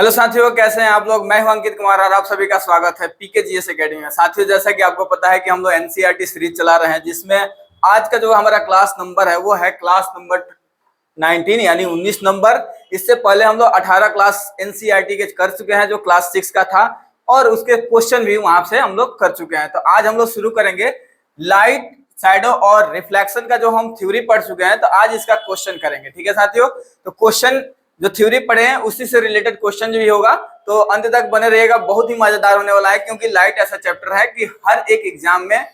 Hello साथियों, कैसे हैं आप लोग। मैं हूं अंकित कुमार और आप सभी का स्वागत है पीकेजीएस एकेडमी में। साथियों, जैसा कि आपको पता है कि हम लोग एनसीईआरटी सीरीज चला रहे हैं, जिसमें आज का जो हमारा क्लास नंबर है वो है क्लास नंबर 19 यानी 19 नंबर। इससे पहले हम लोग 18 क्लास एनसीईआरटी के कर चुके हैं जो क्लास 6 का था, और उसके क्वेश्चन भी वहां से हम लोग कर चुके हैं। तो आज हम लोग शुरू करेंगे लाइट, शैडो और रिफ्लेक्शन का जो हम थ्योरी पढ़ चुके हैं, तो आज इसका क्वेश्चन करेंगे। ठीक है साथियों, तो क्वेश्चन जो थ्योरी पढ़े हैं उसी से रिलेटेड क्वेश्चन भी होगा, तो अंत तक बने रहिएगा। बहुत ही मजेदार होने वाला है, क्योंकि लाइट ऐसा चैप्टर है कि हर एक एग्जाम में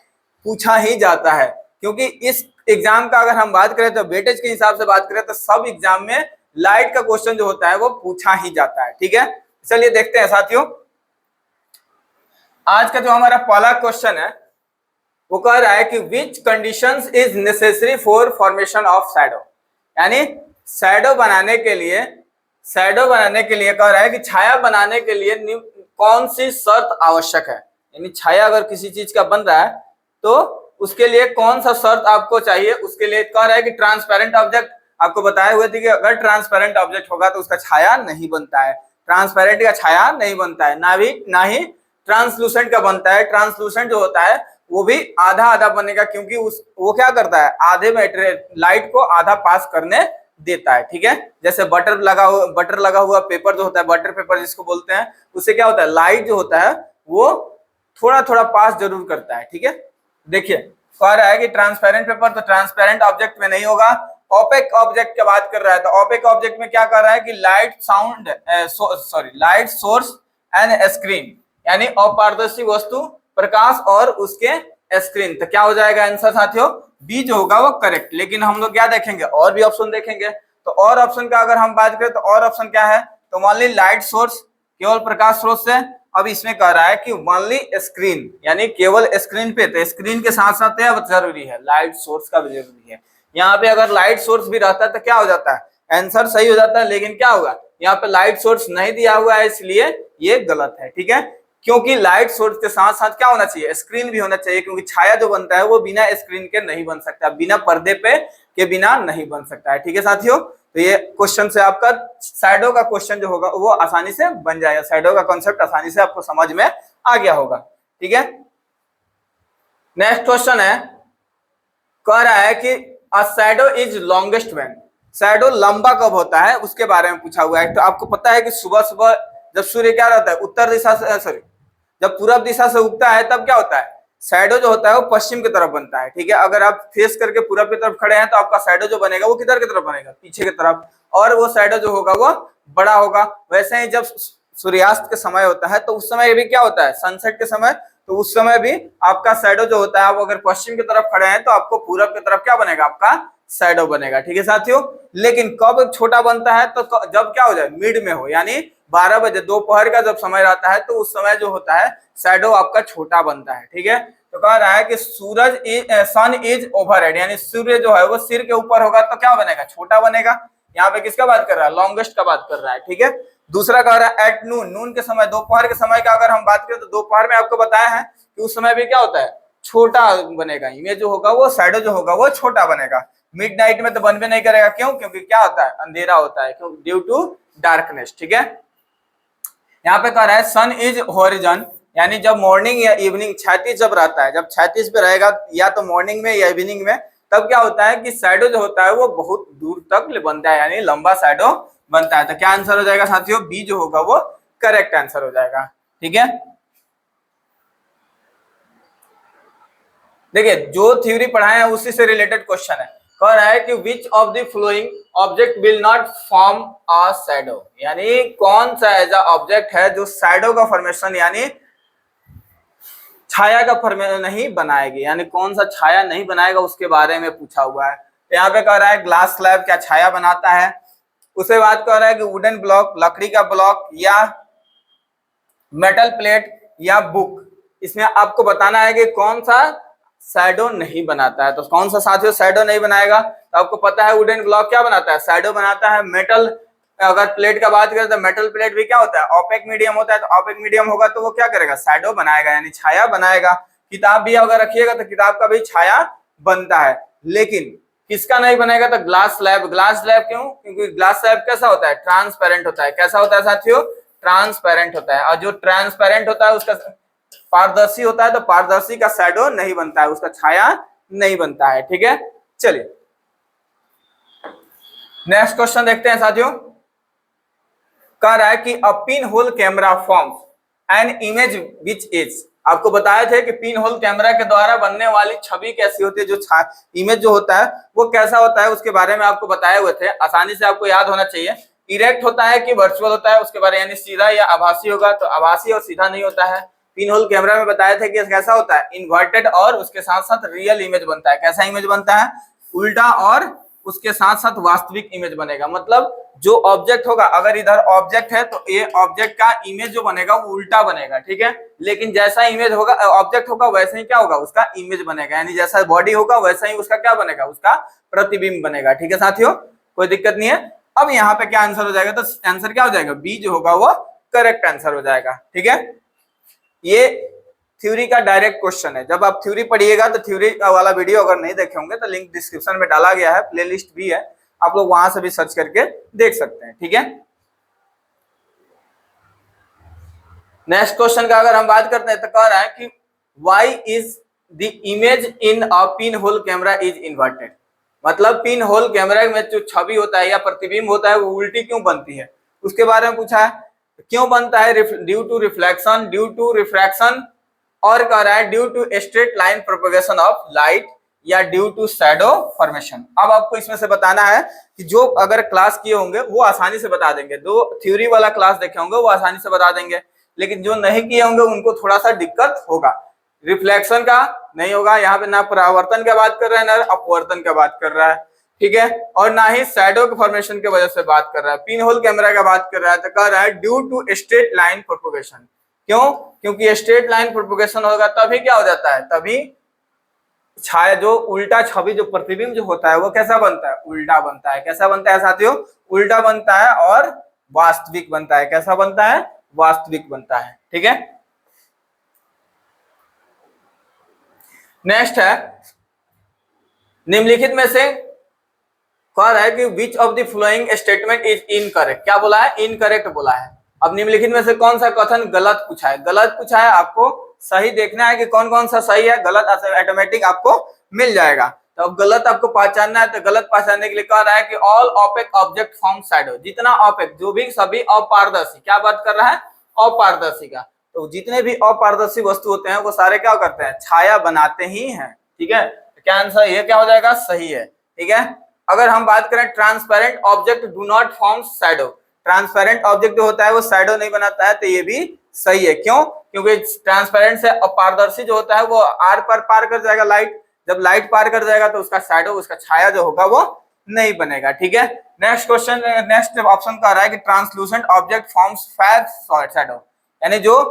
पूछा ही जाता है। क्योंकि इस एग्जाम का अगर हम बात करें तो वेटेज के हिसाब से बात करें तो सब एग्जाम में लाइट का क्वेश्चन जो होता है वो पूछा ही जाता है। ठीक है, चलिए देखते हैं साथियों। आज का जो हमारा पहला क्वेश्चन है वो कह रहा है कि which conditions is necessary for formation of shadow. यानी शैडो बनाने के लिए कह रहा है कि छाया बनाने के लिए कौन सी शर्त आवश्यक है। यानी छाया अगर किसी चीज का बन रहा है तो उसके लिए कौन सा शर्त आपको चाहिए। उसके लिए कह रहा है कि ट्रांसपेरेंट ऑब्जेक्ट, आपको बताए हुए थे कि अगर ट्रांसपेरेंट ऑब्जेक्ट होगा तो उसका छाया नहीं बनता है। ट्रांसपेरेंट का छाया नहीं बनता है, ना ही ट्रांसलूसेंट का बनता है। ट्रांसलूसेंट जो होता है वो भी आधा आधा बनेगा, क्योंकि वो क्या करता है, आधे मटेरियल लाइट को आधा पास करने देता है। ठीक है, जैसे बटर लगा हुआ पेपर जो होता है, बटर पेपर जिसको बोलते हैं, उससे क्या होता है, लाइट जो होता है वो थोड़ा थोड़ा पास जरूर करता है। ठीक है, देखिए कह रहा है कि ट्रांसपेरेंट पेपर तो ट्रांसपेरेंट ऑब्जेक्ट में नहीं होगा। ओपेक ऑब्जेक्ट की बात कर रहा है, तो ओपेक ऑब्जेक्ट में क्या कर रहा है कि लाइट सोर्स एंड स्क्रीन, यानी अपारदर्शी वस्तु, प्रकाश और उसके स्क्रीन। तो क्या हो जाएगा आंसर साथियों, बी जो होगा वो करेक्ट। लेकिन हम लोग क्या देखेंगे, और भी ऑप्शन देखेंगे। तो और ऑप्शन का अगर हम बात करें तो और ऑप्शन क्या है, तो ओनली लाइट सोर्स, केवल प्रकाश स्रोत से। अब इसमें कह रहा है कि ओनली स्क्रीन, यानी केवल स्क्रीन पे। तो स्क्रीन के साथ साथ जरूरी है लाइट सोर्स का भी जरूरी है। यहाँ पे अगर लाइट सोर्स भी रहता है तो क्या हो जाता है, आंसर सही हो जाता है। लेकिन क्या होगा, यहाँ पे लाइट सोर्स नहीं दिया हुआ है, इसलिए ये गलत है। ठीक है, क्योंकि लाइट सोर्स के साथ साथ क्या होना चाहिए, स्क्रीन भी होना चाहिए। क्योंकि छाया जो बनता है वो बिना स्क्रीन के नहीं बन सकता, बिना पर्दे पे के बिना नहीं बन सकता है। ठीक है साथियों, तो ये क्वेश्चन से आपका शैडो का क्वेश्चन जो होगा वो आसानी से बन जाएगा। शैडो का कॉन्सेप्ट आसानी से आपको समझ में आ गया होगा। ठीक है, नेक्स्ट क्वेश्चन है, कह रहा है कि a shadow is longest when. Shadow लंबा कब होता है उसके बारे में पूछा हुआ है। तो आपको पता है कि सुबह सुबह जब सूर्य क्या रहता है, उत्तर दिशा से जब पूरब दिशा से उगता है तब क्या होता है, शैडो जो होता है वो पश्चिम की तरफ बनता है। ठीक है, अगर आप फेस करके पूरब की तरफ खड़े हैं तो आपका शैडो जो बनेगा वो किधर की तरफ बनेगा, पीछे की तरफ, और वो शैडो जो होगा वो बड़ा होगा। वैसे ही जब सूर्यास्त के समय होता है तो उस समय भी क्या होता है, सनसेट के समय, तो उस समय भी आपका शैडो जो होता है वो अगर पश्चिम की तरफ खड़े हैं तो आपको पूरब की तरफ क्या बनेगा, आपका शैडो बनेगा। ठीक है साथियों, लेकिन कब छोटा बनता है, तो जब क्या हो जाए, मिड में हो, यानी 12 बजे दोपहर का जब समय रहता है तो उस समय जो होता है शैडो आपका छोटा बनता है। ठीक है, तो कह रहा है कि सन इज ओवरहेड, यानी सूर्य जो है वो सिर के ऊपर होगा तो क्या बनेगा, छोटा बनेगा। यहाँ पे किसका बात कर रहा है, लॉन्गेस्ट का बात कर रहा है। ठीक है, दूसरा कह रहा है एट नून, नून के समय, दोपहर के समय का अगर हम बात करें तो दोपहर में आपको बताया है कि उस समय भी क्या होता है, छोटा बनेगा। इमेज जो होगा वो शैडो जो होगा वो छोटा बनेगा। मिडनाइट में तो बनबे नहीं करेगा, क्यों, क्योंकि क्या होता है, अंधेरा होता है, क्यों, ड्यू टू डार्कनेस। ठीक है, यहाँ पे कह रहा है सन इज हॉरिजन, यानी जब मॉर्निंग या इवनिंग क्षैतिज जब रहता है, जब क्षैतिज पे रहेगा या तो मॉर्निंग में या इवनिंग में, तब क्या होता है कि शैडो जो होता है वो बहुत दूर तक बनता है, यानी लंबा शैडो बनता है। तो क्या आंसर हो जाएगा साथियों, बी जो होगा वो करेक्ट आंसर हो जाएगा। ठीक है, देखिए जो थ्योरी पढ़ाए हैं उसी से रिलेटेड क्वेश्चन है। कह रहा है कि which of the flowing object will not form a shadow, यानी कौन सा ऐसा ऑब्जेक्ट है जो शैडो का फॉर्मेशन, यानी छाया का फॉर्मेशन नहीं बनाएगी, यानी कौन सा छाया नहीं बनाएगा उसके बारे में पूछा हुआ है। यहाँ पे कह रहा है ग्लास स्लैब क्या छाया बनाता है। उसे बात कर रहा है कि वुडन ब्लॉक, लकड़ी का ब्लॉक, या मेटल प्लेट, या बुक। इसमें आपको बताना है कि कौन सा शैडो नहीं बनाता है। तो कौन सा साथियों शैडो नहीं बनाएगा, तो आपको पता है वुडन ब्लॉक क्या बनाता है, शैडो बनाता है। मेटल, अगर प्लेट का बात करें तो मेटल प्लेट भी क्या होता है, ओपेक मीडियम होता है। तो ओपेक मीडियम होगा तो वो क्या करेगा, शैडो बनाएगा, यानी छाया बनाएगा। किताब भी अगर रखिएगा तो किताब का भी छाया बनता है। लेकिन किसका नहीं बनेगा, तो ग्लास स्लैब। ग्लास स्लैब क्यों, क्योंकि ग्लास स्लैब कैसा होता है, ट्रांसपेरेंट होता है। कैसा होता है साथियों, ट्रांसपेरेंट होता है, और जो ट्रांसपेरेंट होता है उसका पारदर्शी होता है, तो पारदर्शी का शैडो नहीं बनता है, उसका छाया नहीं बनता है। ठीक है, चलिए नेक्स्ट क्वेश्चन देखते हैं साथियों। कह रहा है कि a pin hole camera forms an image which is, आपको बताए थे कि पिन होल कैमरा के द्वारा बनने वाली छवि कैसी होती है, जो इमेज जो होता है वो कैसा होता है, उसके बारे में आपको बताए हुए थे, आसानी से आपको याद होना चाहिए। इरेक्ट होता है कि वर्चुअल होता है, उसके बारे यानी सीधा या आभासी होगा, तो आभासी और सीधा नहीं होता है। पिन होल कैमरा में बताया था कि कैसा होता है, इन्वर्टेड और उसके साथ साथ रियल इमेज बनता है। कैसा इमेज बनता है, उल्टा और उसके साथ साथ वास्तविक इमेज बनेगा। मतलब जो ऑब्जेक्ट होगा, अगर इधर ऑब्जेक्ट है तो ये ऑब्जेक्ट का इमेज जो बनेगा वो उल्टा बनेगा। ठीक है, लेकिन जैसा इमेज होगा ऑब्जेक्ट होगा वैसे ही क्या होगा, उसका इमेज बनेगा, यानी जैसा बॉडी होगा वैसा ही उसका क्या बनेगा, उसका प्रतिबिंब बनेगा। ठीक है साथियों, कोई दिक्कत नहीं है। अब यहाँ पे क्या आंसर हो जाएगा, तो आंसर क्या हो जाएगा, बी जो होगा वो करेक्ट आंसर हो जाएगा। ठीक है, ये थ्योरी का डायरेक्ट क्वेश्चन है। जब आप थ्योरी पढ़िएगा तो थ्योरी वाला वीडियो अगर नहीं देखे होंगे तो लिंक डिस्क्रिप्शन में डाला गया है, प्लेलिस्ट भी है, आप लोग वहां से भी सर्च करके देख सकते हैं। ठीक है, नेक्स्ट क्वेश्चन का अगर हम बात करते हैं तो कह रहा है कि why is the image in a pin hole camera is inverted, मतलब पिन होल कैमरा में जो छवि होता है या प्रतिबिंब होता है वो उल्टी क्यों बनती है, उसके बारे में पूछा है। क्यों बनता है, due to reflection, due to refraction, और कह रहा है due to straight line propagation of light, या ड्यू टू शैडो फॉर्मेशन। अब आपको इसमें से बताना है कि जो अगर क्लास किए होंगे वो आसानी से बता देंगे, जो थ्योरी वाला क्लास देखे होंगे वो आसानी से बता देंगे, लेकिन जो नहीं किए होंगे उनको थोड़ा सा दिक्कत होगा। रिफ्लेक्शन का नहीं होगा, यहाँ पे ना परावर्तन की बात कर रहा है ना अपवर्तन की बात कर रहा है। ठीक है, और ना ही शैडो के फॉर्मेशन की वजह से बात कर रहा है, पिन होल कैमरा का बात कर रहा है, तो कह रहा है due to straight line propagation. क्यों, क्योंकि स्ट्रेट लाइन प्रोपगेशन होगा तभी क्या हो जाता है, तभी छाया जो उल्टा छवि जो प्रतिबिंब जो होता है वो कैसा बनता है, उल्टा बनता है। कैसा बनता है साथियों, उल्टा बनता है और वास्तविक बनता है। कैसा बनता है, वास्तविक बनता है। ठीक है, नेक्स्ट है निम्नलिखित में से कह रहा है कि which of the following statement is incorrect. क्या बोला है, इनकरेक्ट बोला है। अब निम्नलिखित में से कौन सा कथन गलत पूछा है, गलत पूछा है, आपको सही देखना है कि कौन कौन सा सही है, गलत ऑटोमेटिक आपको मिल जाएगा। तो अब गलत आपको पहचानना है, तो गलत पहचानने के लिए कह रहा है कि all opaque object form shadow, जितना ऑपेक जो भी सभी अपारदर्शी, क्या बात कर रहा है, अपारदर्शी का, तो जितने भी अपारदर्शी वस्तु होते हैं वो सारे क्या करते हैं, छाया बनाते ही हैं। ठीक है, तो क्या आंसर ये क्या हो जाएगा, सही है। ठीक है, अगर हम बात करें transparent object do not form shadow, transparent object जो होता है वो शैडो नहीं बनाता है, तो ये भी सही है। क्यों, क्योंकि ट्रांसपेरेंट से अपारदर्शी जो होता है वो आर पर पार कर जाएगा लाइट, जब लाइट पार कर जाएगा तो उसका शैडो, उसका छाया जो होगा वो नहीं बनेगा। ठीक है, नेक्स्ट क्वेश्चन, नेक्स्ट ऑप्शन कह रहा है कि translucent object forms fair shadow, यानी जो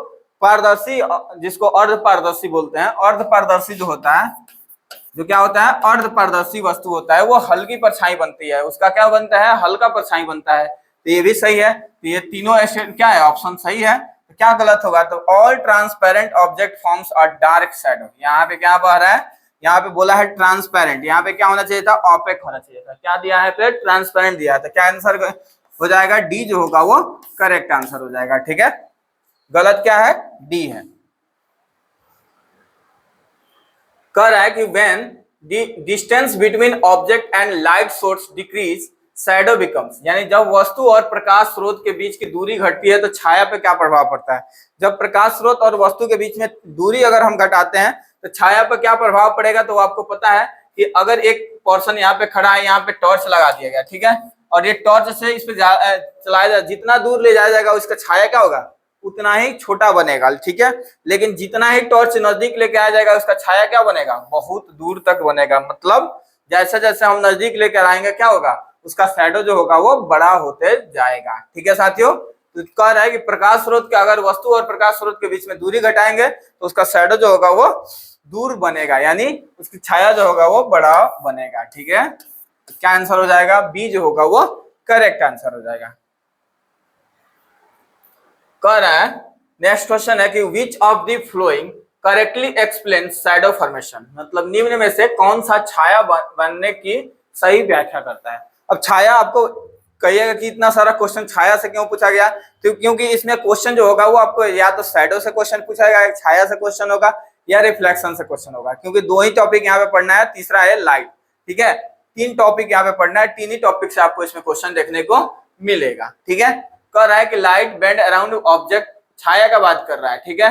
पारदर्शी, जिसको अर्ध पारदर्शी बोलते हैं, अर्ध पारदर्शी जो होता है, जो क्या होता है, अर्ध पारदर्शी वस्तु होता है वो हल्की परछाई बनती है, उसका क्या बनता है, हल्का परछाई बनता है। तो ये भी सही है, तो ये तीनों क्या है, ऑप्शन सही है। तो क्या गलत होगा, तो all transparent object forms a dark shadow, यहाँ पे क्या बह रहा है, यहाँ पे बोला है ट्रांसपेरेंट, यहाँ पे क्या होना चाहिए था, ऑपेक होना चाहिए था। क्या दिया है, फिर ट्रांसपेरेंट दिया है, तो क्या आंसर हो जाएगा, डी जो होगा वो करेक्ट आंसर हो जाएगा। ठीक है, गलत क्या है, डी है। कह रहा है कि when the distance between object and light source decrease shadow becomes, यानी जब वस्तु और प्रकाश स्रोत के बीच की दूरी घटती है तो छाया पे क्या प्रभाव पड़ता है। जब प्रकाश स्रोत और वस्तु के बीच में दूरी अगर हम घटाते हैं तो छाया पर क्या प्रभाव पड़ेगा, तो आपको पता है कि अगर एक पर्सन यहाँ पे खड़ा है, यहाँ पे टॉर्च लगा दिया गया, ठीक है, और ये टॉर्च से इस पे चलाया जाए, जितना दूर ले जाया जाएगा उसका छाया क्या होगा, उतना ही छोटा बनेगा। ठीक है, लेकिन जितना ही टॉर्च नजदीक लेके आया जाएगा उसका छाया क्या बनेगा, बहुत दूर तक बनेगा। मतलब जैसे जैसे हम नजदीक लेकर आएंगे क्या होगा, उसका शैडो जो होगा वो बड़ा होते जाएगा। ठीक है साथियों, तो कह रहा है कि प्रकाश स्रोत के, अगर वस्तु और प्रकाश स्रोत के बीच में दूरी घटाएंगे तो उसका शैडो जो होगा वो दूर बनेगा, यानी उसकी छाया जो होगा वो बड़ा बनेगा। ठीक है, क्या आंसर हो जाएगा, बी जो होगा वो करेक्ट आंसर हो जाएगा। कह रहा है नेक्स्ट क्वेश्चन है कि which of the flowing correctly explain shadow formation, मतलब निम्न में से कौन सा छाया बनने की सही व्याख्या करता है। अब छाया आपको कहिएगा कि इतना सारा क्वेश्चन छाया से क्यों पूछा गया, तो क्योंकि इसमें क्वेश्चन जो होगा वो आपको या तो शैडो से क्वेश्चन पूछा जाएगा, छाया से क्वेश्चन होगा या रिफ्लेक्शन से क्वेश्चन होगा, क्योंकि दो ही टॉपिक यहाँ पे पढ़ना है, तीसरा है लाइट। ठीक है, तीन टॉपिक यहाँ पे पढ़ना है, तीन ही टॉपिक से आपको इसमें क्वेश्चन देखने को मिलेगा। ठीक है, कह रहा है कि लाइट बेंड अराउंड ऑब्जेक्ट, छाया का बात कर रहा है। ठीक है,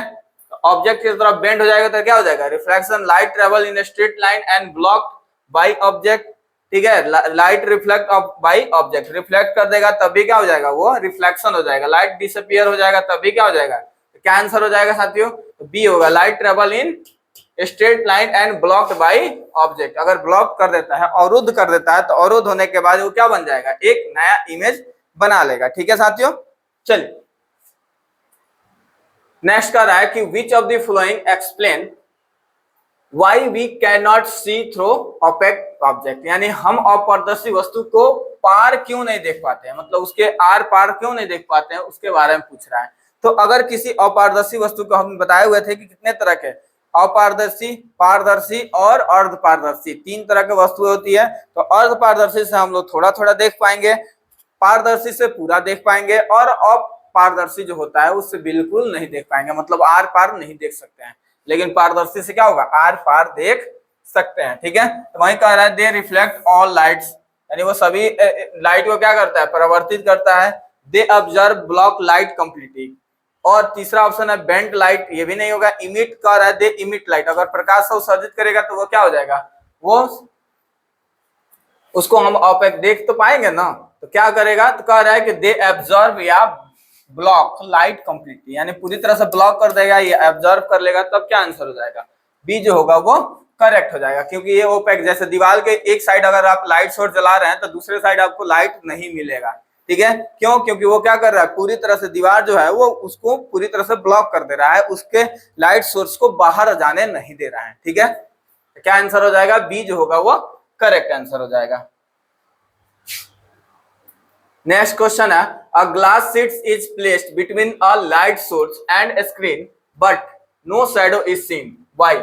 ऑब्जेक्ट की तरफ बेंड हो जाएगा तो क्या हो जाएगा, reflection. Light travel in straight line and blocked by object. ठीक है, light reflect by object, reflect कर देगा तभी क्या हो जाएगा, वो रिफ्लेक्शन हो जाएगा। लाइट डिसअपियर हो जाएगा तभी क्या हो जाएगा, क्या आंसर हो जाएगा साथियों, तो बी होगा। Light travel in straight line and blocked by object, अगर ब्लॉक कर देता है, अवरुद्ध कर देता है, तो अवरुद्ध होने के बाद वो क्या बन जाएगा, एक नया इमेज बना लेगा। ठीक है साथियों, चलिए नेक्स्ट कर रहा है कि which of the following explain why we can not see through opaque object, यानी हम अपारदर्शी वस्तु को पार क्यों नहीं देख पाते हैं, मतलब उसके आर पार क्यों नहीं देख पाते हैं, उसके बारे में पूछ रहा है। तो अगर किसी अपारदर्शी वस्तु को हम बताए हुए थे कि कितने तरह के, अपारदर्शी, पारदर्शी और अर्धपारदर्शी, तीन तरह की वस्तुएं होती है। तो अर्धपारदर्शी से हम लोग थोड़ा थोड़ा देख पाएंगे, पारदर्शी से पूरा देख पाएंगे, और अपारदर्शी जो होता है उससे बिल्कुल नहीं देख पाएंगे, मतलब आर पार नहीं देख सकते हैं। लेकिन पारदर्शी से क्या होगा, आर पार देख सकते हैं। ठीक है, तो वही कह रहा है दे रिफ्लेक्ट ऑल लाइट्स, यानी वो सभी लाइट को क्या करता है, परावर्तित करता है। They observe block light completely, और तीसरा ऑप्शन है बेंट लाइट, ये भी नहीं होगा। इमिट कर रहा है दे इमिट लाइट, अगर प्रकाश से उत्सर्जित करेगा तो वो क्या हो जाएगा, वो उसको हम ऑपेक देख तो पाएंगे ना, तो क्या करेगा, तो कह रहा है कि दे एब्जॉर्ब या ब्लॉक लाइट कंप्लीटली, यानी पूरी तरह से ब्लॉक कर देगा या एब्जॉर्ब कर लेगा, तब क्या आंसर हो जाएगा, बी जो होगा वो करेक्ट हो जाएगा। क्योंकि ये ओपेक, जैसे दीवार के एक साइड अगर आप लाइट सोर्स जला रहे हैं तो दूसरे साइड आपको लाइट नहीं मिलेगा। ठीक है, क्यों, क्योंकि वो क्या कर रहा है, पूरी तरह से दीवार जो है वो उसको पूरी तरह से ब्लॉक कर दे रहा है, उसके लाइट सोर्स को बाहर जाने नहीं दे रहा है। ठीक है, तो क्या आंसर हो जाएगा, बी जो होगा वो करेक्ट आंसर हो जाएगा। नेक्स्ट क्वेश्चन है, a glass sheet is placed between a light source and screen but no shadow is seen, why.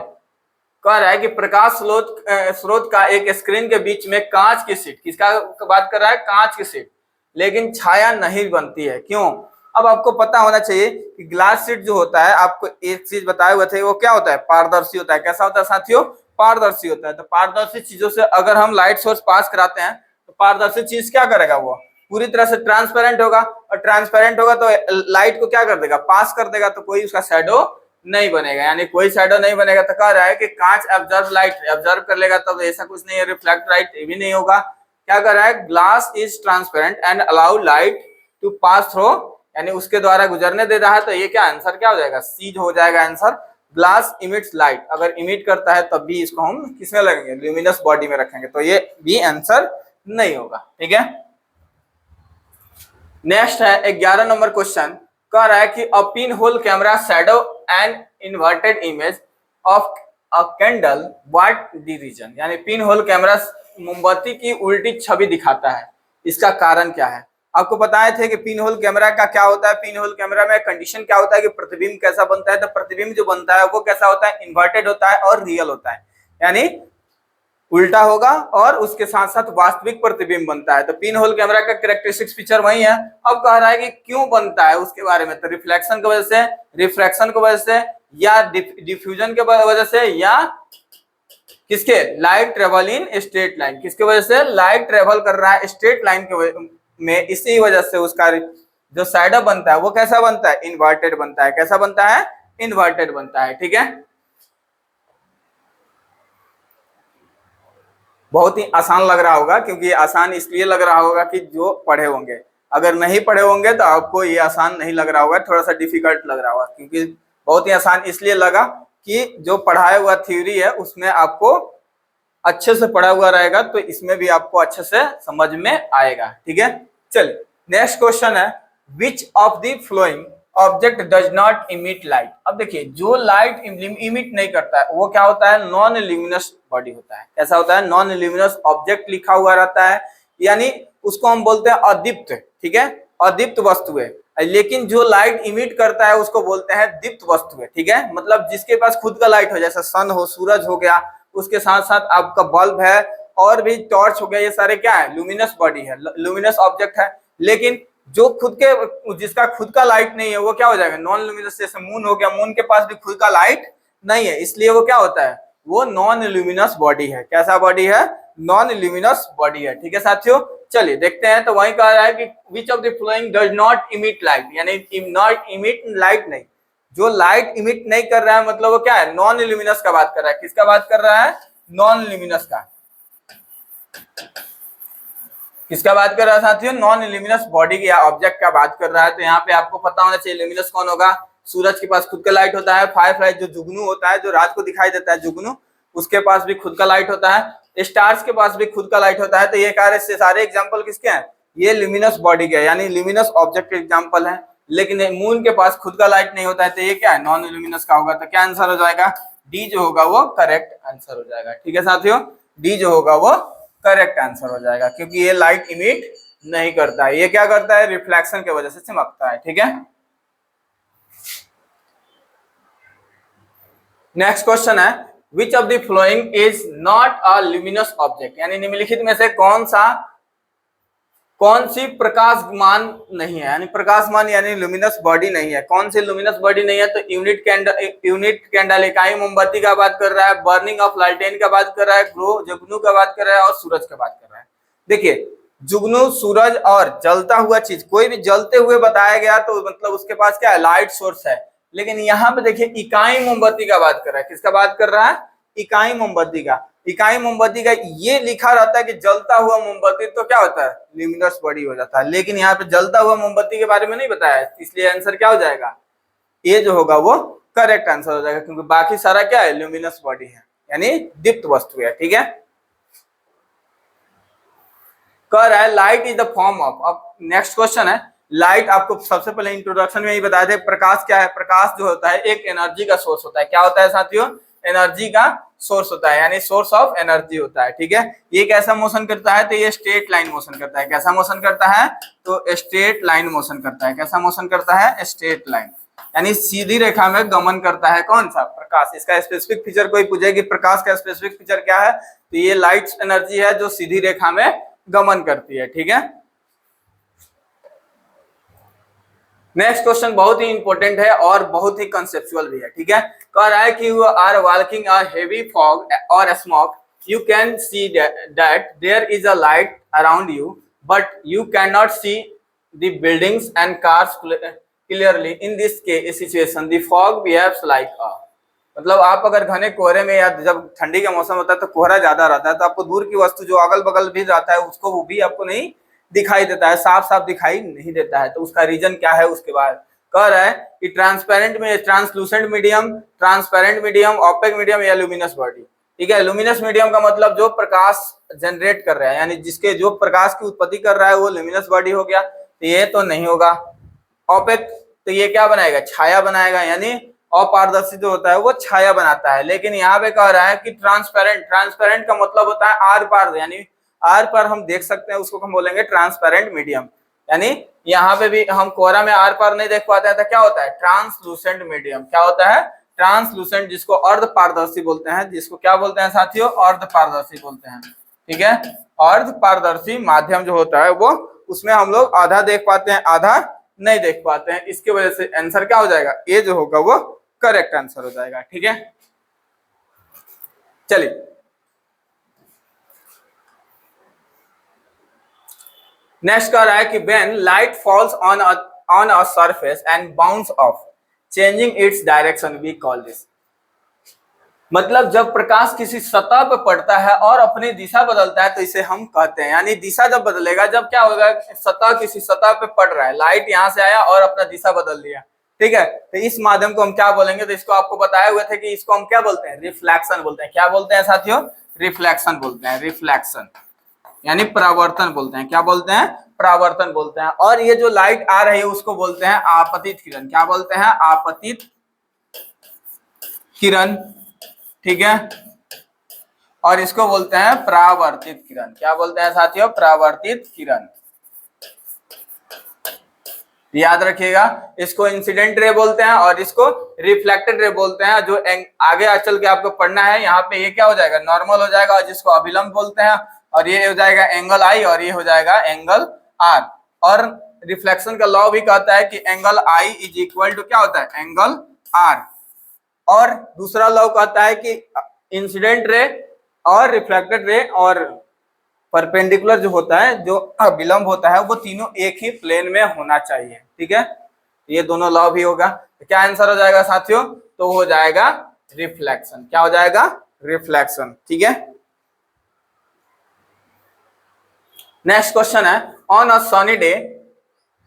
कह रहा है कि प्रकाश स्रोत का एक स्क्रीन के बीच में कांच की शीट, किसका बात कर रहा है, कांच की शीट, लेकिन छाया नहीं बनती है, क्यों। अब आपको पता होना चाहिए कि ग्लास शीट जो होता है, आपको एक चीज बताए हुए थे, वो क्या होता है, पारदर्शी होता है। कैसा होता है साथियों, पारदर्शी होता है। तो पारदर्शी चीजों से अगर हम लाइट सोर्स पास कराते हैं तो पारदर्शी चीज क्या करेगा, वो पूरी तरह से ट्रांसपेरेंट होगा, और ट्रांसपेरेंट होगा तो लाइट को क्या कर देगा, पास कर देगा, तो कोई उसका शैडो नहीं बनेगा, यानी कोई शैडो नहीं बनेगा। तो कह रहा है कि कांच ऑब्जर्व लाइट ऑब्जर्व कर लेगा, तब ऐसा कुछ नहीं है, रिफ्लेक्ट लाइट ये भी नहीं होगा। क्या कर रहा है, glass is transparent and allow light to pass through, यानी उसके द्वारा गुजरने दे रहा है, तो ये क्या आंसर क्या हो जाएगा, सी हो जाएगा आंसर। ग्लास इमिट्स लाइट, अगर इमिट करता है तब भी इसको हम किसमें लगेंगे, ल्यूमिनस बॉडी में रखेंगे, तो ये भी आंसर नहीं होगा। ठीक है, नेक्स्ट है 11 नंबर क्वेश्चन, कह रहा है कि a pin hole camera shadow and inverted image of a candle what the reason, यानी पिन होल कैमरा मोमबत्ती की उल्टी छवि दिखाता है, इसका कारण क्या है। आपको बताए थे कि पिन होल कैमरा का क्या होता है, पिन होल कैमरा में कंडीशन क्या होता है कि प्रतिबिंब कैसा बनता है, तो प्रतिबिंब जो बनता है वो कैसा होता है, इन्वर्टेड होता है और रियल होता है, यानी उल्टा होगा, और उसके साथ साथ वास्तविक प्रतिबिंब बनता है। तो पिन होल कैमरा का कैरेक्टरिस्टिक्स फीचर वही है। अब कह रहा है कि क्यों बनता है उसके बारे में, तो रिफ्लेक्शन की वजह से, रिफ्रैक्शन की वजह से, या डिफ्यूजन के वजह से, या किसके, light travel in straight line, किसके वजह से, लाइट ट्रेवल कर रहा है स्ट्रेट लाइन के में, इसी वजह से उसका जो शैडो बनता है वो कैसा बनता है, इन्वर्टेड बनता है। कैसा बनता है, इन्वर्टेड बनता है। ठीक है, बहुत ही आसान लग रहा होगा, क्योंकि आसान इसलिए लग रहा होगा कि जो पढ़े होंगे, अगर नहीं पढ़े होंगे तो आपको ये आसान नहीं लग रहा होगा, थोड़ा सा डिफिकल्ट लग रहा होगा। क्योंकि बहुत ही आसान इसलिए लगा कि जो पढ़ाया हुआ थ्योरी है उसमें आपको अच्छे से पढ़ा हुआ रहेगा, तो इसमें भी आपको अच्छे से समझ में आएगा। ठीक है, चलिए नेक्स्ट क्वेश्चन है, विच of the flowing object does not emit light. अब देखिए, जो लाइट इमिट नहीं करता है वो क्या होता है, नॉन ल्यूमिनस बॉडी होता है। कैसा होता है, नॉन ल्यूमिनस ऑब्जेक्ट लिखा हुआ रहता है, यानी उसको हम बोलते हैं अदीप्त। ठीक है, अदीप्त वस्तुएं। लेकिन जो लाइट इमिट करता है उसको बोलते हैं दीप्त वस्तुएं। ठीक है, मतलब जिसके पास खुद का लाइट हो, जैसे सन हो, सूरज हो गया, उसके साथ साथ आपका बल्ब है, और भी टॉर्च हो गया, ये सारे क्या है, लुमिनस बॉडी है, लुमिनस ऑब्जेक्ट है। लेकिन जो खुद के, जिसका खुद का लाइट नहीं है वो क्या हो जाएगा, नॉन लुमिनस। जैसे मून हो गया, मून के पास भी खुद का लाइट नहीं है, इसलिए वो क्या होता है, वो नॉन लुमिनस बॉडी है। कैसा बॉडी है, नॉन लुमिनस बॉडी है। ठीक है साथियों, चलिए देखते हैं। तो वही कह रहा है कि which of the flowing does not emit light, यानी नॉट इमिट लाइट, नहीं, जो लाइट इमिट नहीं कर रहा है मतलब वो क्या है, नॉन लुमिनस का बात कर रहा है। किसका बात कर रहा है, नॉन लुमिनस का। किसका बात कर रहा है साथियों, नॉन लुमिनस बॉडी की ऑब्जेक्ट का बात कर रहा है। तो यहाँ पे आपको पता होना चाहिए लुमिनस कौन होगा, सूरज के पास खुद का लाइट होता है, फायरफ्लाई जो जुगनू होता है, जो रात को दिखाई देता है जुगनू, उसके पास भी खुद का लाइट होता है, स्टार्स के पास भी खुद का लाइट होता है। तो ये सारे एग्जाम्पल किसके हैं, ये लुमिनस बॉडी के, यानी लुमिनस ऑब्जेक्ट के एग्जाम्पल है। लेकिन मून के पास खुद का लाइट नहीं होता है, तो ये क्या है, नॉन लुमिनस का होगा। तो क्या आंसर हो जाएगा, डी जो होगा वो करेक्ट आंसर हो जाएगा। ठीक है साथियों, डी जो होगा वो करेक्ट आंसर हो जाएगा, क्योंकि ये लाइट इमिट नहीं करता है, ये क्या करता है, रिफ्लेक्शन की वजह से चमकता है। ठीक है, नेक्स्ट क्वेश्चन है, विच of the following is not a luminous object, यानी निम्नलिखित में से कौन सी प्रकाशमान नहीं है, यानी प्रकाशमान यानी लुमिनस बॉडी नहीं है। कौन सी लुमिनस बॉडी नहीं है, तो यूनिट कैंडल इकाई मोमबत्ती का बात कर रहा है, बर्निंग ऑफ लालटेन का बात कर रहा है, जुगनू का बात कर रहा है, और सूरज का बात कर रहा है। देखिए, जुगनू, सूरज और जलता हुआ चीज, कोई भी जलते हुए बताया गया तो मतलब उसके पास क्या है, लाइट सोर्स है। लेकिन यहाँ पे देखिए इकाई मोमबत्ती का बात कर रहा है। किसका बात कर रहा है, इकाई मोमबत्ती का। इकाई मोमबत्ती का ये लिखा रहता है कि जलता हुआ मोमबत्ती, तो क्या होता है, ल्यूमिनस बॉडी हो जाता है। लेकिन यहाँ पे जलता हुआ मोमबत्ती के बारे में नहीं बताया है, इसलिए आंसर क्या हो जाएगा, ये जो होगा वो करेक्ट आंसर हो जाएगा, क्योंकि बाकी सारा क्या है, ल्यूमिनस बॉडी है, यानी दीप्त वस्तु है। ठीक है, कह रहा है light is the form of, अब नेक्स्ट क्वेश्चन है, लाइट आपको सबसे पहले इंट्रोडक्शन में ही बताया थे, प्रकाश क्या है, प्रकाश जो होता है एक एनर्जी का सोर्स होता है। क्या होता है साथियों, एनर्जी का सोर्स होता है, यानी सोर्स ऑफ एनर्जी होता है। ठीक है, ये कैसा मोशन करता है, तो ये स्ट्रेट लाइन मोशन करता है। कैसा मोशन करता है, तो स्ट्रेट लाइन मोशन करता है। कैसा मोशन करता है, स्ट्रेट लाइन, यानी सीधी रेखा में गमन करता है। कौन सा, प्रकाश। इसका स्पेसिफिक फीचर कोई पूछे कि प्रकाश का स्पेसिफिक फीचर क्या है, तो ये लाइट एनर्जी है जो सीधी रेखा में गमन करती है। ठीक है, नेक्स्ट क्वेश्चन बहुत ही इंपॉर्टेंट है और बहुत ही कंसेप्चुअल भी है। ठीक है, कह रहा है कि you are walking a heavy fog और smoke, you can see that there is a light around you but you can not see the buildings and cars clearly, in this situation the fog behaves like a, मतलब आप अगर घने कोहरे में, या जब ठंडी का मौसम होता है तो कोहरा ज्यादा रहता है, तो आपको दूर की वस्तु जो अगल बगल भी रहता है उसको वो भी आपको नहीं दिखाई देता है, साफ साफ दिखाई नहीं देता है। तो उसका रीजन क्या है, उसके बाद कह रहा है कि ट्रांसपेरेंट में, translucent medium, transparent medium, opaque medium या लुमिनस बॉडी। ठीक है, लुमिनस मीडियम का मतलब जो प्रकाश जनरेट कर रहा है, यानी जिसके जो प्रकाश की उत्पत्ति कर रहा है वो लुमिनस बॉडी हो गया, तो ये तो नहीं होगा। ऑपेक, तो ये क्या बनाएगा, छाया बनाएगा, यानी अपारदर्शी जो होता है वो छाया बनाता है। लेकिन यहाँ पे कह रहा है कि ट्रांसपेरेंट, ट्रांसपेरेंट का मतलब होता है आर पार, यानी आर पर हम देख सकते हैं, उसको हम बोलेंगे ट्रांसपेरेंट मीडियम। यानी यहाँ पे भी हम कोहरा में आर पार नहीं देख पाते हैं, तो क्या होता है, ट्रांसलूसेंट मीडियम। क्या होता है, ट्रांसलूसेंट, जिसको अर्ध पारदर्शी बोलते हैं, जिसको क्या बोलते हैं साथियों, अर्ध पारदर्शी बोलते हैं। ठीक है, अर्ध पारदर्शी माध्यम जो होता है वो, उसमें हम लोग आधा देख पाते हैं, आधा नहीं देख पाते हैं। इसकी वजह से आंसर क्या हो जाएगा, ए जो होगा वो करेक्ट आंसर हो जाएगा। ठीक है, चलिए नेक्स्ट कह रहा है कि when light falls on a surface and bounce off changing its direction we call this, मतलब जब प्रकाश किसी सतह पर पड़ता है और अपनी दिशा बदलता है तो इसे हम कहते हैं, यानी दिशा जब बदलेगा, जब क्या होगा, सतह किसी सतह पे पड़ रहा है, लाइट यहाँ से आया और अपना दिशा बदल दिया। ठीक है, तो इस माध्यम को हम क्या बोलेंगे, तो इसको आपको बताए हुए थे कि इसको हम क्या बोलते हैं, रिफ्लेक्शन बोलते हैं। क्या बोलते हैं साथियों, रिफ्लेक्शन बोलते हैं, रिफ्लेक्शन यानी परावर्तन बोलते हैं। क्या बोलते हैं, परावर्तन बोलते हैं। और ये जो लाइट आ रही है उसको बोलते हैं आपतित किरण। क्या बोलते हैं, आपतित किरण। ठीक है, और इसको बोलते हैं परावर्तित किरण। क्या बोलते हैं साथियों, परावर्तित किरण। याद रखिएगा, इसको इंसिडेंट रे बोलते हैं और इसको रिफ्लेक्टेड रे बोलते हैं। जो आगे चल के आपको पढ़ना है, यहाँ पे ये क्या हो जाएगा, नॉर्मल हो जाएगा, और जिसको अभिलंब बोलते हैं, और ये हो जाएगा एंगल आई, और ये हो जाएगा एंगल आर। और रिफ्लेक्शन का लॉ भी कहता है कि angle i is equal to क्या होता है, एंगल आर। और दूसरा लॉ कहता है कि इंसिडेंट रे और रिफ्लेक्टेड रे और परपेंडिकुलर जो होता है, जो विलंब होता है, वो तीनों एक ही प्लेन में होना चाहिए। ठीक है, ये दोनों लॉ भी होगा। तो क्या आंसर हो जाएगा साथियों, तो हो जाएगा रिफ्लेक्शन। क्या हो जाएगा, रिफ्लेक्शन। ठीक है, नेक्स्ट क्वेश्चन है, on a sunny day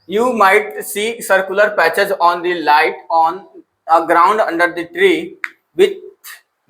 you might see circular patches on the light on a ground under the tree with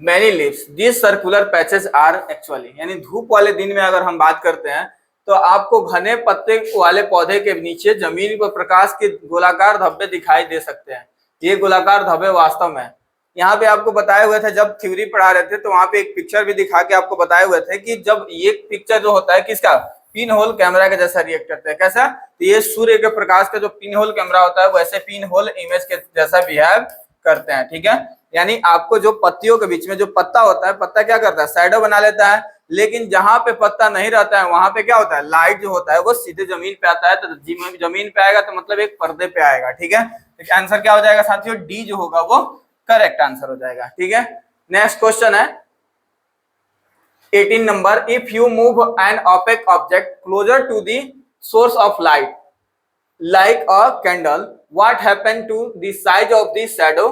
many leaves. These circular patches are actually, यानी धूप वाले दिन में अगर हम बात करते हैं तो आपको घने पत्ते वाले पौधे के नीचे जमीन पर प्रकाश के गोलाकार धब्बे दिखाई दे सकते हैं। ये गोलाकार धब्बे वास्तव में यहाँ पे आपको बताए हुए थे, जब थ्योरी पढ़ा रहे थे तो वहां पे एक पिक्चर भी दिखा के आपको बताए हुए थे कि जब ये पिक्चर जो होता है किसका, पिन होल कैमरा के जैसा रिएक्ट करते हैं। कैसा, तो ये सूर्य के प्रकाश का जो पिन होल कैमरा होता है वैसे पिन होल इमेज के जैसा बिहेव करते हैं। ठीक है, यानी आपको जो पत्तियों के बीच में जो पत्ता होता है, पत्ता क्या करता है, शैडो बना लेता है, लेकिन जहां पे पत्ता नहीं रहता है वहां पे क्या होता है, लाइट जो होता है वो सीधे जमीन पे आता है। तो जमीन पे आएगा तो मतलब एक पर्दे पे आएगा। ठीक है, तो आंसर क्या हो जाएगा साथियों, डी जो होगा वो करेक्ट आंसर हो जाएगा। ठीक है, नेक्स्ट क्वेश्चन है 18 number, if you move an opaque object closer to the source of light like a candle, what happen to the size of the shadow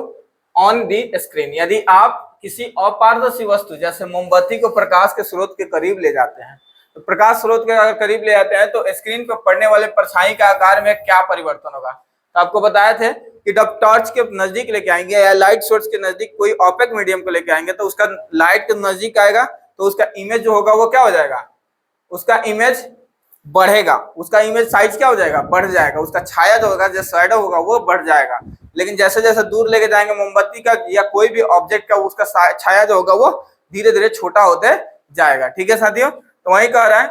on the screen. यदि आप किसी अपारदर्शी वस्तु जैसे मोमबत्ती को प्रकाश के स्रोत के करीब ले जाते हैं, तो प्रकाश स्रोत के अगर करीब ले जाते हैं तो स्क्रीन पर पड़ने वाले परछाई का आकार में क्या परिवर्तन होगा। तो आपको बताया थे कि जब टॉर्च के नजदीक लेके आएंगे या लाइट सोर्स के नजदीक कोई ऑपेक मीडियम को लेके आएंगे तो उसका लाइट के नजदीक आएगा तो उसका इमेज जो होगा वो क्या हो जाएगा, उसका इमेज बढ़ेगा, उसका इमेज साइज क्या हो जाएगा, बढ़ जाएगा, उसका छाया जो होगा, जो शैडो होगा वो बढ़ जाएगा। लेकिन जैसे जैसे दूर लेके जाएंगे मोमबत्ती का या कोई भी ऑब्जेक्ट का, उसका छाया जो होगा वो धीरे धीरे छोटा होते जाएगा। ठीक है साथियों, तो वही कह रहा है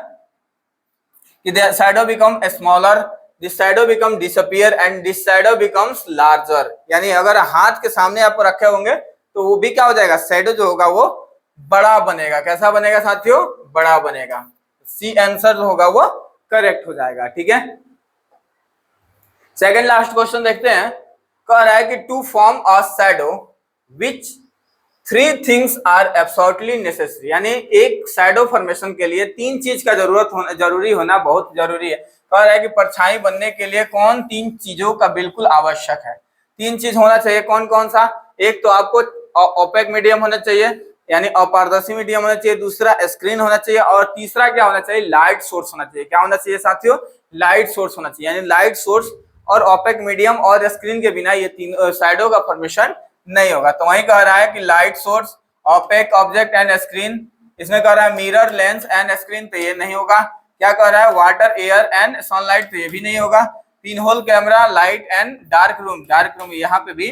कि the shadow become smaller, the shadow become disappear and this shadow becomes larger। यानी अगर हाथ के सामने आप रखे होंगे तो वो भी क्या हो जाएगा, शैडो जो होगा वो बड़ा बनेगा। कैसा बनेगा साथियों, बड़ा बनेगा। सी आंसर जो होगा वो करेक्ट हो जाएगा। ठीक है, सेकंड लास्ट क्वेश्चन देखते हैं। कह रहा है कि to form a shadow which 3 things are absolutely necessary, यानी एक शैडो फॉर्मेशन के लिए 3 चीज का जरूरी होना बहुत जरूरी है। कह रहा है कि परछाई बनने के लिए कौन 3 चीजों का बिल्कुल आवश्यक है। 3 चीज होना चाहिए, कौन कौन सा, एक तो आपको ओपेक मीडियम होना चाहिए यानी अपारदर्शी मीडियम होना चाहिए, दूसरा स्क्रीन होना चाहिए, और तीसरा क्या होना चाहिए, लाइट सोर्स होना चाहिए। क्या होना चाहिए साथियों, लाइट सोर्स होना चाहिए। यानी लाइट सोर्स और ओपेक मीडियम और स्क्रीन के बिना ये तीन शैडो का फॉर्मेशन नहीं होगा। तो वही कह रहा है कि light source, opaque object and screen. इसमें कह रहा है मिरर, लेंस एंड स्क्रीन, तो ये नहीं होगा। क्या कह रहा है, वाटर, एयर एंड सनलाइट, तो ये भी नहीं होगा। Pin hole camera, light and dark room यहाँ पे भी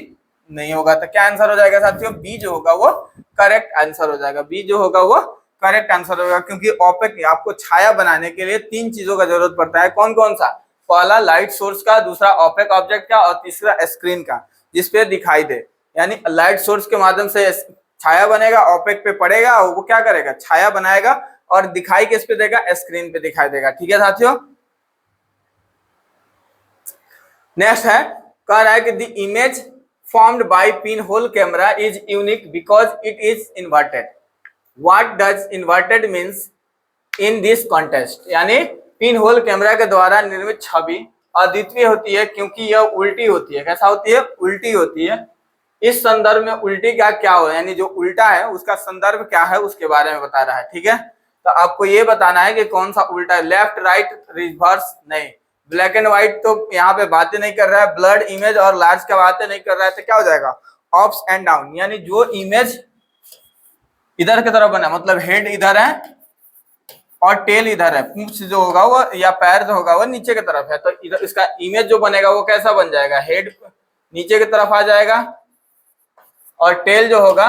नहीं होगा। तो क्या आंसर हो जाएगा साथियों, बी जो होगा वो करेक्ट आंसर हो जाएगा। बी जो होगा वो करेक्ट आंसर होगा, क्योंकि ओपेक आपको छाया बनाने के लिए 3 चीजों का जरूरत पड़ता है। कौन कौन सा, पहला लाइट सोर्स का, दूसरा ओपेक ऑब्जेक्ट का, और तीसरा स्क्रीन का जिसपे दिखाई दे। यानी लाइट सोर्स के माध्यम से छाया बनेगा, ओपेक पे पड़ेगा, वो क्या करेगा, छाया बनाएगा, और दिखाई किस पे देगा, स्क्रीन पे दिखाई देगा। ठीक है साथियों, नेक्स्ट है, कह रहा है कि the image formed by pinhole camera is unique because it is inverted. What does inverted means in this context? यानी पिनहोल कैमरा के द्वारा निर्मित छवि अद्वितीय होती है क्योंकि यह उल्टी होती है। कैसा होती है, उल्टी होती है। इस संदर्भ में उल्टी का क्या हो, यानी जो उल्टा है उसका संदर्भ क्या है उसके बारे में बता रहा है। ठीक है, तो आपको ये बताना है कि कौन सा उल्टा है, लेफ्ट, राइट, रिवर्स नहीं। ब्लैक एंड व्हाइट तो यहाँ पे बातें नहीं कर रहा है, ब्लड, इमेज और लार्ज का बातें नहीं कर रहा है, तो क्या हो जाएगा, अप्स एंड डाउन। यानी जो इमेज इधर की तरफ बना, मतलब हेड इधर है और टेल इधर है, पूंछ जो होगा वो या पैर जो होगा वो नीचे की तरफ है, तो इधर इसका इमेज जो बनेगा वो कैसा बन जाएगा, हेड नीचे की तरफ आ जाएगा और टेल जो होगा,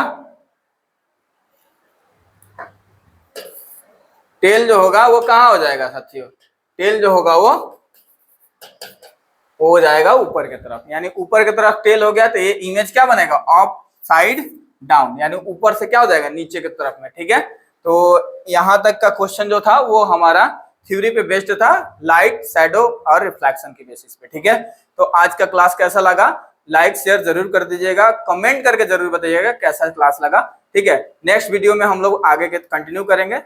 टेल जो होगा वो कहाँ हो जाएगा साथियों, टेल जो होगा वो वो हो जाएगा ऊपर की तरफ, यानी ऊपर की तरफ टेल हो गया तो ये इमेज क्या बनेगा, अप साइड डाउन, यानी ऊपर से क्या हो जाएगा नीचे की तरफ में। ठीक है, तो यहाँ तक का क्वेश्चन जो था वो हमारा थ्योरी पे बेस्ड था, लाइट, शैडो और रिफ्लेक्शन के बेसिस पे। ठीक है, तो आज का क्लास कैसा लगा, लाइक शेयर जरूर कर दीजिएगा, कमेंट करके जरूर बताइएगा कैसा क्लास लगा। ठीक है, नेक्स्ट वीडियो में हम लोग आगे के कंटिन्यू करेंगे।